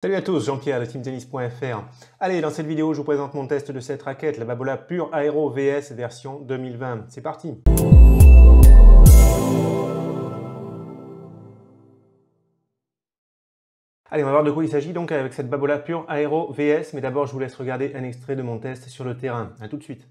Salut à tous, Jean-Pierre de teamtennis.fr. Allez, dans cette vidéo, je vous présente mon test de cette raquette, la Babolat Pure Aero VS version 2020. C'est parti! Allez, on va voir de quoi il s'agit donc avec cette Babolat Pure Aero VS, mais d'abord je vous laisse regarder un extrait de mon test sur le terrain. A tout de suite.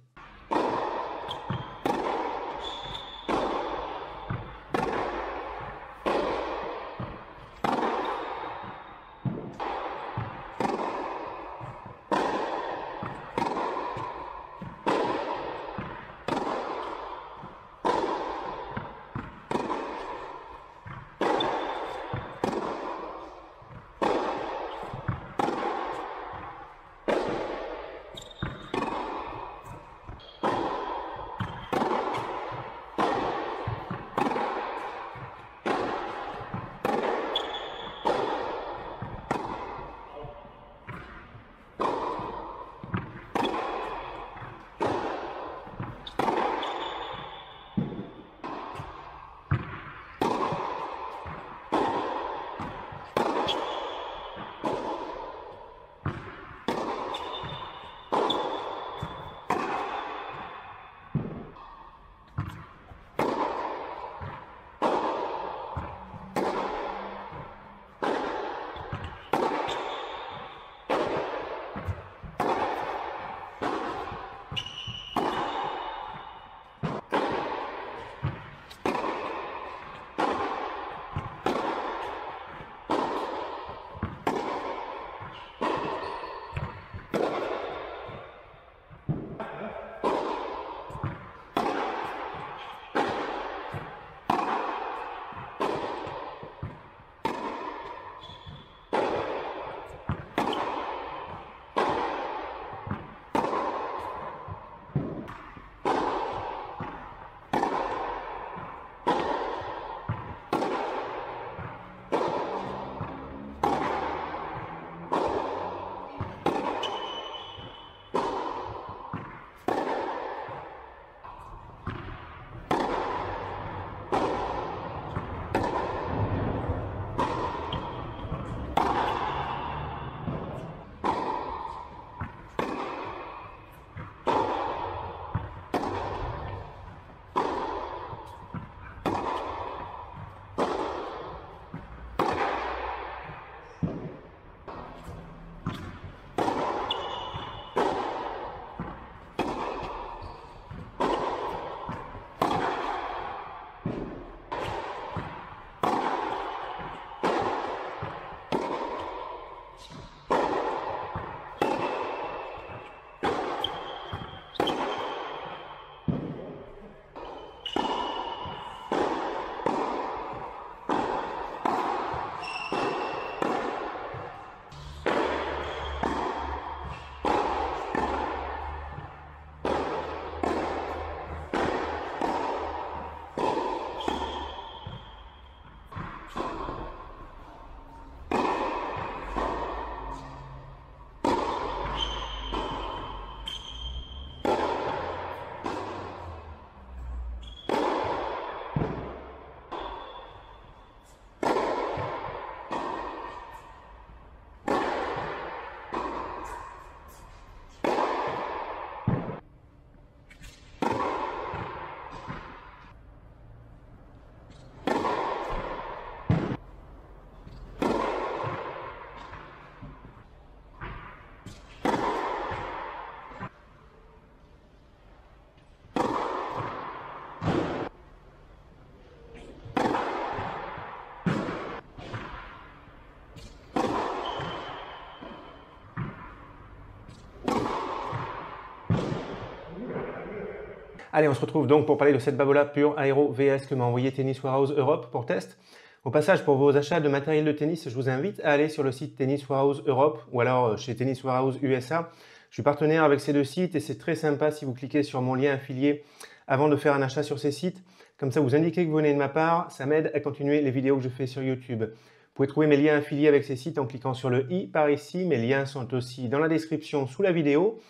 Allez, on se retrouve donc pour parler de cette Babolat Pure Aero VS que m'a envoyé Tennis Warehouse Europe pour test. Au passage, pour vos achats de matériel de tennis, je vous invite à aller sur le site Tennis Warehouse Europe ou alors chez Tennis Warehouse USA. Je suis partenaire avec ces deux sites et c'est très sympa si vous cliquez sur mon lien affilié avant de faire un achat sur ces sites. Comme ça, vous indiquez que vous venez de ma part, ça m'aide à continuer les vidéos que je fais sur YouTube. Vous pouvez trouver mes liens affiliés avec ces sites en cliquant sur le i par ici. Mes liens sont aussi dans la description sous la vidéo.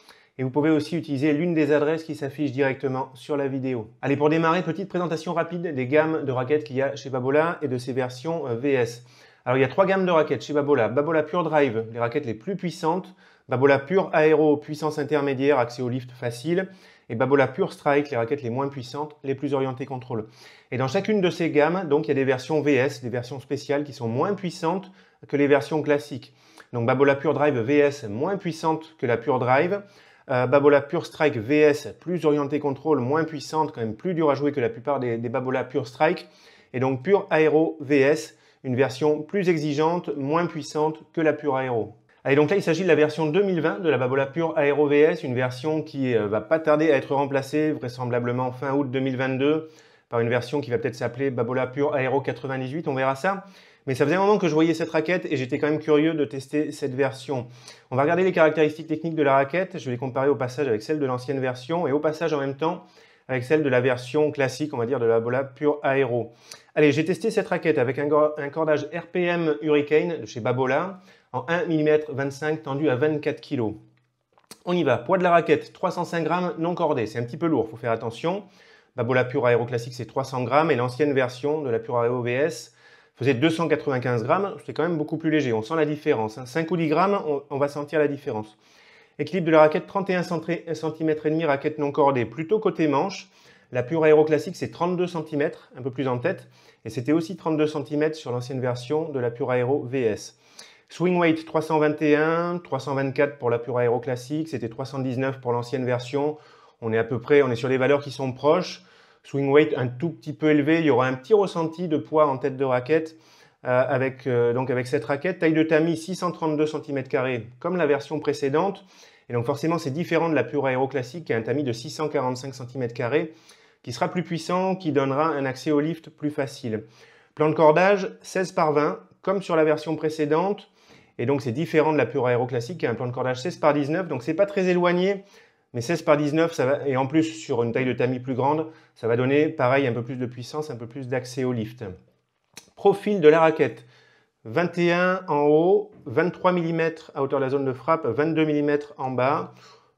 Et vous pouvez aussi utiliser l'une des adresses qui s'affichent directement sur la vidéo. Allez, pour démarrer, petite présentation rapide des gammes de raquettes qu'il y a chez Babolat et de ses versions VS. Alors, il y a 3 gammes de raquettes chez Babolat. Babolat Pure Drive, les raquettes les plus puissantes. Babolat Pure Aero, puissance intermédiaire, accès au lift facile. Et Babolat Pure Strike, les raquettes les moins puissantes, les plus orientées contrôle. Et dans chacune de ces gammes, donc, il y a des versions VS, des versions spéciales qui sont moins puissantes que les versions classiques. Donc Babolat Pure Drive VS, moins puissante que la Pure Drive. Babolat Pure Strike VS, plus orientée contrôle, moins puissante, quand même plus dur à jouer que la plupart des Babolat Pure Strike. Et donc Pure Aero VS, une version plus exigeante, moins puissante que la Pure Aero. Allez, donc là, il s'agit de la version 2020 de la Babolat Pure Aero VS, une version qui va pas tarder à être remplacée, vraisemblablement fin août 2022, par une version qui va peut-être s'appeler Babolat Pure Aero 98, on verra ça. Mais ça faisait un moment que je voyais cette raquette et j'étais quand même curieux de tester cette version. On va regarder les caractéristiques techniques de la raquette, je vais les comparer au passage avec celle de l'ancienne version et au passage en même temps avec celle de la version classique, on va dire, de la Babolat Pure Aero. Allez, j'ai testé cette raquette avec un cordage RPM Hurricane de chez Babolat en 1 mm 25 tendu à 24 kg. On y va, poids de la raquette, 305 grammes non cordé, c'est un petit peu lourd, il faut faire attention. Babolat Pure Aero classique, c'est 300 grammes et l'ancienne version de la Pure Aero VS faisait 295 grammes, c'est quand même beaucoup plus léger, on sent la différence. 5 ou 10 grammes, on va sentir la différence. Équilibre de la raquette, 31 cm et demi, raquette non cordée, plutôt côté manche. La Pure Aero classique, c'est 32 cm, un peu plus en tête. Et c'était aussi 32 cm sur l'ancienne version de la Pure Aero VS. Swing weight, 321, 324 pour la Pure Aero classique. C'était 319 pour l'ancienne version. On est à peu près, on est sur des valeurs qui sont proches. Swing weight un tout petit peu élevé. Il y aura un petit ressenti de poids en tête de raquette. Avec cette raquette, taille de tamis 632 cm², comme la version précédente. Et donc forcément, c'est différent de la Pure Aero classique qui a un tamis de 645 cm², qui sera plus puissant, qui donnera un accès au lift plus facile. Plan de cordage 16 par 20, comme sur la version précédente. Et donc c'est différent de la Pure Aero classique qui a un plan de cordage 16 par 19, donc c'est pas très éloigné. Mais 16 par 19, ça va, et en plus sur une taille de tamis plus grande, ça va donner pareil un peu plus de puissance, un peu plus d'accès au lift. Profil de la raquette, 21 en haut, 23 mm à hauteur de la zone de frappe, 22 mm en bas.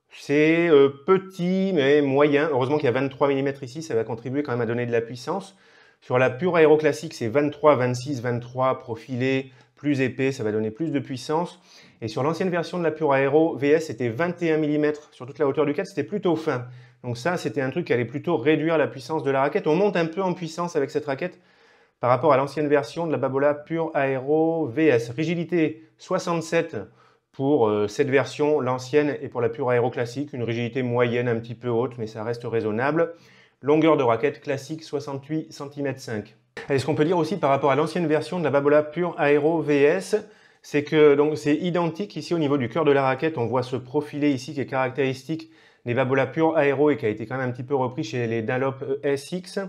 C'est petit mais moyen. Heureusement qu'il y a 23 mm ici, ça va contribuer quand même à donner de la puissance. Sur la Pure Aero classique, c'est 23, 26, 23, profilé, plus épais, ça va donner plus de puissance. Et sur l'ancienne version de la Pure Aero VS, c'était 21 mm sur toute la hauteur du cadre, c'était plutôt fin. Donc ça, c'était un truc qui allait plutôt réduire la puissance de la raquette. On monte un peu en puissance avec cette raquette par rapport à l'ancienne version de la Babolat Pure Aero VS. Rigidité 67 pour cette version, l'ancienne, et pour la Pure Aero classique, une rigidité moyenne un petit peu haute, mais ça reste raisonnable. Longueur de raquette classique 68 cm5. Et ce qu'on peut dire aussi par rapport à l'ancienne version de la Babolat Pure Aero VS, c'est que c'est identique ici au niveau du cœur de la raquette. On voit ce profilé ici qui est caractéristique des Babolat Pure Aero et qui a été quand même un petit peu repris chez les Dunlop SX.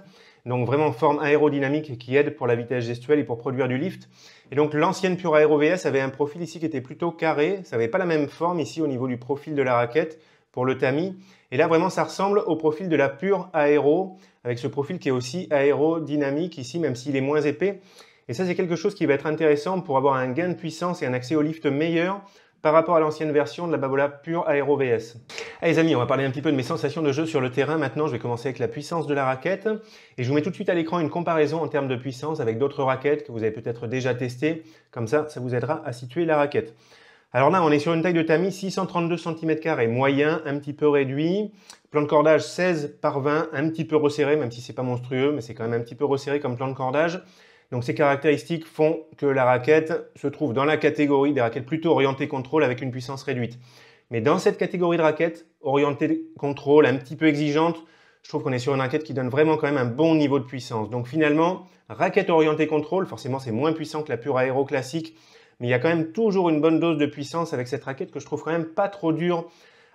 Donc vraiment forme aérodynamique qui aide pour la vitesse gestuelle et pour produire du lift. Et donc l'ancienne Pure Aero VS avait un profil ici qui était plutôt carré. Ça n'avait pas la même forme ici au niveau du profil de la raquette pour le tamis. Et là vraiment ça ressemble au profil de la Pure Aero avec ce profil qui est aussi aérodynamique ici même s'il est moins épais. Et ça c'est quelque chose qui va être intéressant pour avoir un gain de puissance et un accès au lift meilleur par rapport à l'ancienne version de la Babolat Pure Aero VS. Allez les amis, on va parler un petit peu de mes sensations de jeu sur le terrain. Maintenant, je vais commencer avec la puissance de la raquette. Et je vous mets tout de suite à l'écran une comparaison en termes de puissance avec d'autres raquettes que vous avez peut-être déjà testées. Comme ça vous aidera à situer la raquette. Alors là, on est sur une taille de tamis 632 cm², moyen, un petit peu réduit. Plan de cordage 16 par 20, un petit peu resserré, même si c'est pas monstrueux, mais c'est quand même un petit peu resserré comme plan de cordage. Donc ces caractéristiques font que la raquette se trouve dans la catégorie des raquettes plutôt orientées contrôle avec une puissance réduite. Mais dans cette catégorie de raquettes, orientée contrôle, un petit peu exigeante, je trouve qu'on est sur une raquette qui donne vraiment quand même un bon niveau de puissance. Donc finalement, raquette orientée contrôle, forcément c'est moins puissant que la Pure Aero classique, mais il y a quand même toujours une bonne dose de puissance avec cette raquette que je trouve quand même pas trop dure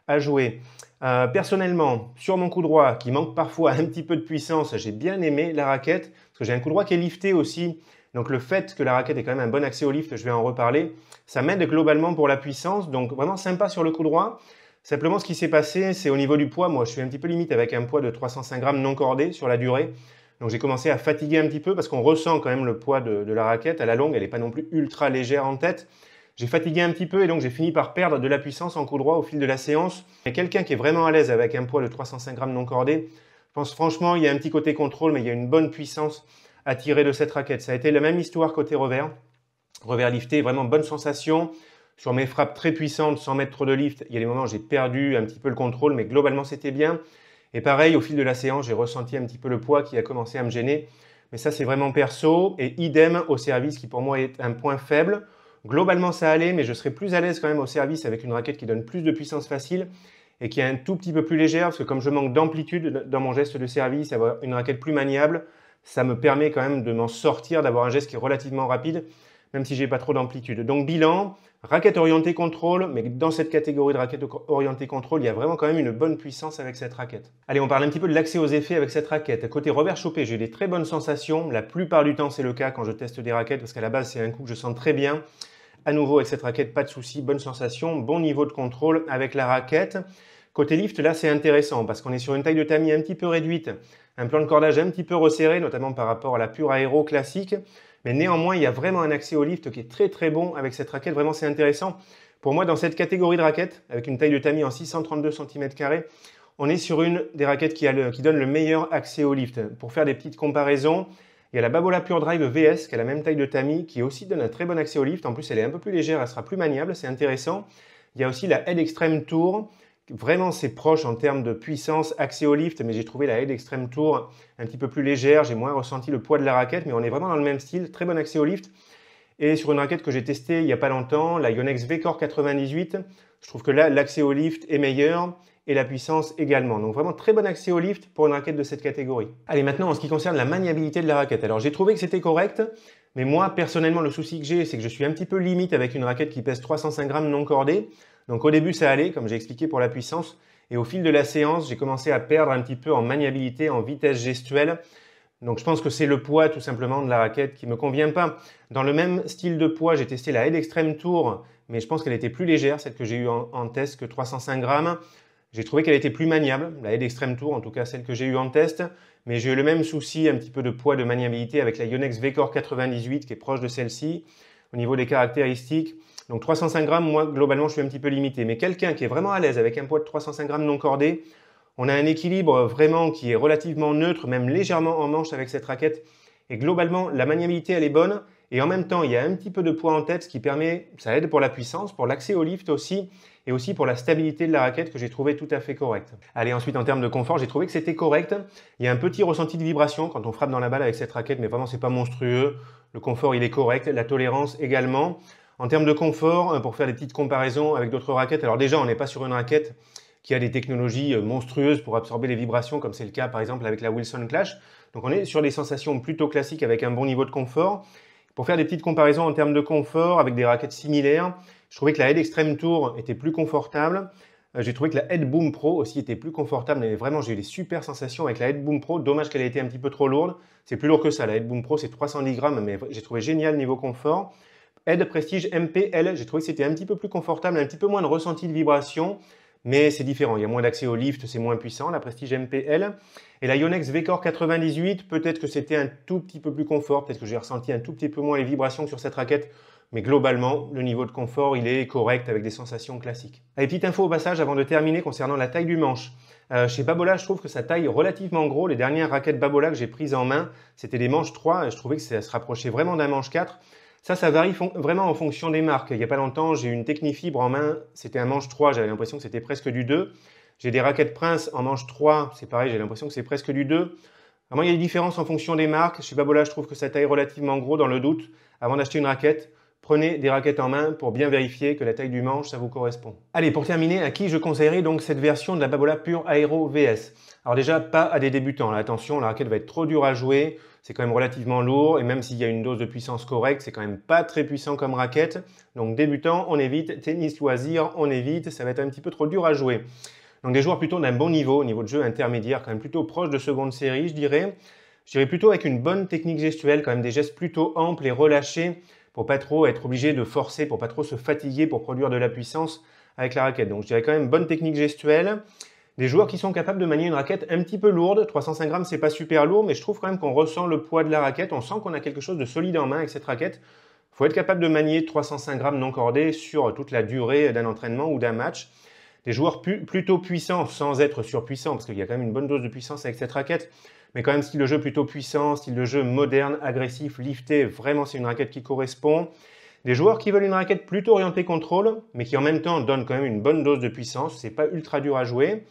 à jouer. Personnellement, sur mon coup droit, qui manque parfois un petit peu de puissance, j'ai bien aimé la raquette, parce que j'ai un coup droit qui est lifté aussi. Donc le fait que la raquette ait quand même un bon accès au lift, je vais en reparler, ça m'aide globalement pour la puissance, donc vraiment sympa sur le coup droit. Simplement ce qui s'est passé, c'est au niveau du poids, moi je suis un petit peu limite avec un poids de 305 grammes non cordé sur la durée. Donc j'ai commencé à fatiguer un petit peu parce qu'on ressent quand même le poids de la raquette à la longue, elle n'est pas non plus ultra légère en tête. J'ai fatigué un petit peu et donc j'ai fini par perdre de la puissance en coup droit au fil de la séance. Mais quelqu'un qui est vraiment à l'aise avec un poids de 305 grammes non cordé, je pense franchement il y a un petit côté contrôle, mais il y a une bonne puissance à tirer de cette raquette. Ça a été la même histoire côté revers. Revers lifté, vraiment bonne sensation. Sur mes frappes très puissantes, sans mettre trop de lift, il y a des moments où j'ai perdu un petit peu le contrôle, mais globalement c'était bien. Et pareil, au fil de la séance, j'ai ressenti un petit peu le poids qui a commencé à me gêner. Mais ça, c'est vraiment perso. Et idem au service, qui pour moi est un point faible. Globalement, ça allait, mais je serais plus à l'aise quand même au service avec une raquette qui donne plus de puissance facile et qui est un tout petit peu plus légère, parce que comme je manque d'amplitude dans mon geste de service, avoir une raquette plus maniable, ça me permet quand même de m'en sortir, d'avoir un geste qui est relativement rapide, même si j'ai pas trop d'amplitude. Donc bilan, raquette orientée contrôle, mais dans cette catégorie de raquette orientée contrôle, il y a vraiment quand même une bonne puissance avec cette raquette. Allez, on parle un petit peu de l'accès aux effets avec cette raquette. Côté revers chopé, j'ai des très bonnes sensations. La plupart du temps, c'est le cas quand je teste des raquettes, parce qu'à la base, c'est un coup que je sens très bien. À nouveau, avec cette raquette, pas de souci, bonne sensation, bon niveau de contrôle avec la raquette. Côté lift, là, c'est intéressant parce qu'on est sur une taille de tamis un petit peu réduite, un plan de cordage un petit peu resserré, notamment par rapport à la pure aéro classique. Mais néanmoins, il y a vraiment un accès au lift qui est très très bon avec cette raquette. Vraiment, c'est intéressant. Pour moi, dans cette catégorie de raquettes, avec une taille de tamis en 632 cm², on est sur une des raquettes qui donne le meilleur accès au lift. Pour faire des petites comparaisons, il y a la Babolat Pure Drive VS qui a la même taille de tamis, qui aussi donne un très bon accès au lift. En plus, elle est un peu plus légère, elle sera plus maniable, c'est intéressant. Il y a aussi la Head Extreme Tour. Vraiment, c'est proche en termes de puissance, accès au lift, mais j'ai trouvé la Head Extreme Tour un petit peu plus légère. J'ai moins ressenti le poids de la raquette, mais on est vraiment dans le même style. Très bon accès au lift. Et sur une raquette que j'ai testée il n'y a pas longtemps, la Yonex V-Core 98, je trouve que là, l'accès au lift est meilleur et la puissance également. Donc vraiment très bon accès au lift pour une raquette de cette catégorie. Allez, maintenant en ce qui concerne la maniabilité de la raquette. Alors j'ai trouvé que c'était correct, mais moi personnellement le souci que j'ai, c'est que je suis un petit peu limite avec une raquette qui pèse 305 grammes non cordée. Donc au début ça allait, comme j'ai expliqué pour la puissance, et au fil de la séance, j'ai commencé à perdre un petit peu en maniabilité, en vitesse gestuelle. Donc je pense que c'est le poids tout simplement de la raquette qui ne me convient pas. Dans le même style de poids, j'ai testé la Head Extreme Tour, mais je pense qu'elle était plus légère, celle que j'ai eue en test, que 305 grammes. J'ai trouvé qu'elle était plus maniable, la Head Extreme Tour, en tout cas celle que j'ai eue en test, mais j'ai eu le même souci, un petit peu de poids de maniabilité avec la Yonex V-Core 98 qui est proche de celle-ci, au niveau des caractéristiques. Donc 305 grammes, moi globalement je suis un petit peu limité, mais quelqu'un qui est vraiment à l'aise avec un poids de 305 grammes non cordé, on a un équilibre vraiment qui est relativement neutre, même légèrement en manche avec cette raquette. Et globalement, la maniabilité, elle est bonne. Et en même temps, il y a un petit peu de poids en tête, ce qui permet, ça aide pour la puissance, pour l'accès au lift aussi, et aussi pour la stabilité de la raquette que j'ai trouvé tout à fait correcte. Allez, ensuite, en termes de confort, j'ai trouvé que c'était correct. Il y a un petit ressenti de vibration quand on frappe dans la balle avec cette raquette, mais vraiment, c'est pas monstrueux. Le confort, il est correct. La tolérance également. En termes de confort, pour faire des petites comparaisons avec d'autres raquettes, alors déjà, on n'est pas sur une raquette qui a des technologies monstrueuses pour absorber les vibrations, comme c'est le cas par exemple avec la Wilson Clash. Donc on est sur des sensations plutôt classiques avec un bon niveau de confort. Pour faire des petites comparaisons en termes de confort avec des raquettes similaires, je trouvais que la Head Extreme Tour était plus confortable. J'ai trouvé que la Head Boom Pro aussi était plus confortable, mais vraiment j'ai eu des super sensations avec la Head Boom Pro. Dommage qu'elle ait été un petit peu trop lourde. C'est plus lourd que ça, la Head Boom Pro c'est 310 grammes, mais j'ai trouvé génial niveau confort. Head Prestige MPL, j'ai trouvé que c'était un petit peu plus confortable, un petit peu moins de ressenti de vibration. Mais c'est différent, il y a moins d'accès au lift, c'est moins puissant, la Prestige MPL. Et la Yonex V-Core 98, peut-être que c'était un tout petit peu plus confort, peut-être que j'ai ressenti un tout petit peu moins les vibrations que sur cette raquette, mais globalement, le niveau de confort, il est correct avec des sensations classiques. Allez, petite info au passage avant de terminer concernant la taille du manche. Chez Babolat, je trouve que ça taille relativement gros. Les dernières raquettes Babolat que j'ai prises en main, c'était des manches 3, et je trouvais que ça se rapprochait vraiment d'un manche 4. Ça varie vraiment en fonction des marques. Il n'y a pas longtemps, j'ai eu une Technifibre en main, c'était un manche 3, j'avais l'impression que c'était presque du 2. J'ai des raquettes Prince en manche 3, c'est pareil, j'ai l'impression que c'est presque du 2. Vraiment, il y a des différences en fonction des marques. Chez Babolat, je trouve que ça taille relativement gros dans le doute. Avant d'acheter une raquette, prenez des raquettes en main pour bien vérifier que la taille du manche, ça vous correspond. Allez, pour terminer, à qui je conseillerais donc cette version de la Babolat Pure Aero VS? Alors déjà, pas à des débutants. Là, attention, la raquette va être trop dure à jouer. C'est quand même relativement lourd et même s'il y a une dose de puissance correcte, c'est quand même pas très puissant comme raquette. Donc débutant, on évite. Tennis loisir, on évite. Ça va être un petit peu trop dur à jouer. Donc des joueurs plutôt d'un bon niveau, au niveau de jeu intermédiaire, quand même plutôt proche de seconde série, je dirais. Je dirais plutôt avec une bonne technique gestuelle, quand même des gestes plutôt amples et relâchés pour pas trop être obligé de forcer, pour pas trop se fatiguer pour produire de la puissance avec la raquette. Donc je dirais quand même bonne technique gestuelle. Des joueurs qui sont capables de manier une raquette un petit peu lourde. 305 grammes, c'est pas super lourd, mais je trouve quand même qu'on ressent le poids de la raquette. On sent qu'on a quelque chose de solide en main avec cette raquette. Il faut être capable de manier 305 grammes non cordés sur toute la durée d'un entraînement ou d'un match. Des joueurs plutôt puissants, sans être surpuissants, parce qu'il y a quand même une bonne dose de puissance avec cette raquette, mais quand même style de jeu plutôt puissant, style de jeu moderne, agressif, lifté. Vraiment, c'est une raquette qui correspond. Des joueurs qui veulent une raquette plutôt orientée contrôle, mais qui en même temps donnent quand même une bonne dose de puissance, c'est pas ultra dur à jouer.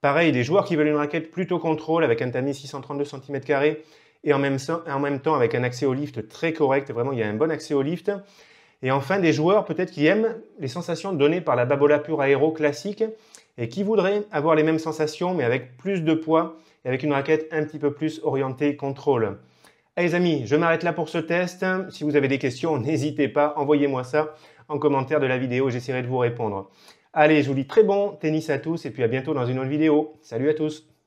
Pareil, des joueurs qui veulent une raquette plutôt contrôle avec un tamis 632 cm² et en même temps avec un accès au lift très correct, vraiment il y a un bon accès au lift. Et enfin, des joueurs peut-être qui aiment les sensations données par la Babola Pure Aero classique et qui voudraient avoir les mêmes sensations mais avec plus de poids et avec une raquette un petit peu plus orientée contrôle. Allez les amis, je m'arrête là pour ce test. Si vous avez des questions, n'hésitez pas, envoyez-moi ça en commentaire de la vidéo, j'essaierai de vous répondre. Allez, je vous dis très bon tennis à tous et puis à bientôt dans une autre vidéo. Salut à tous!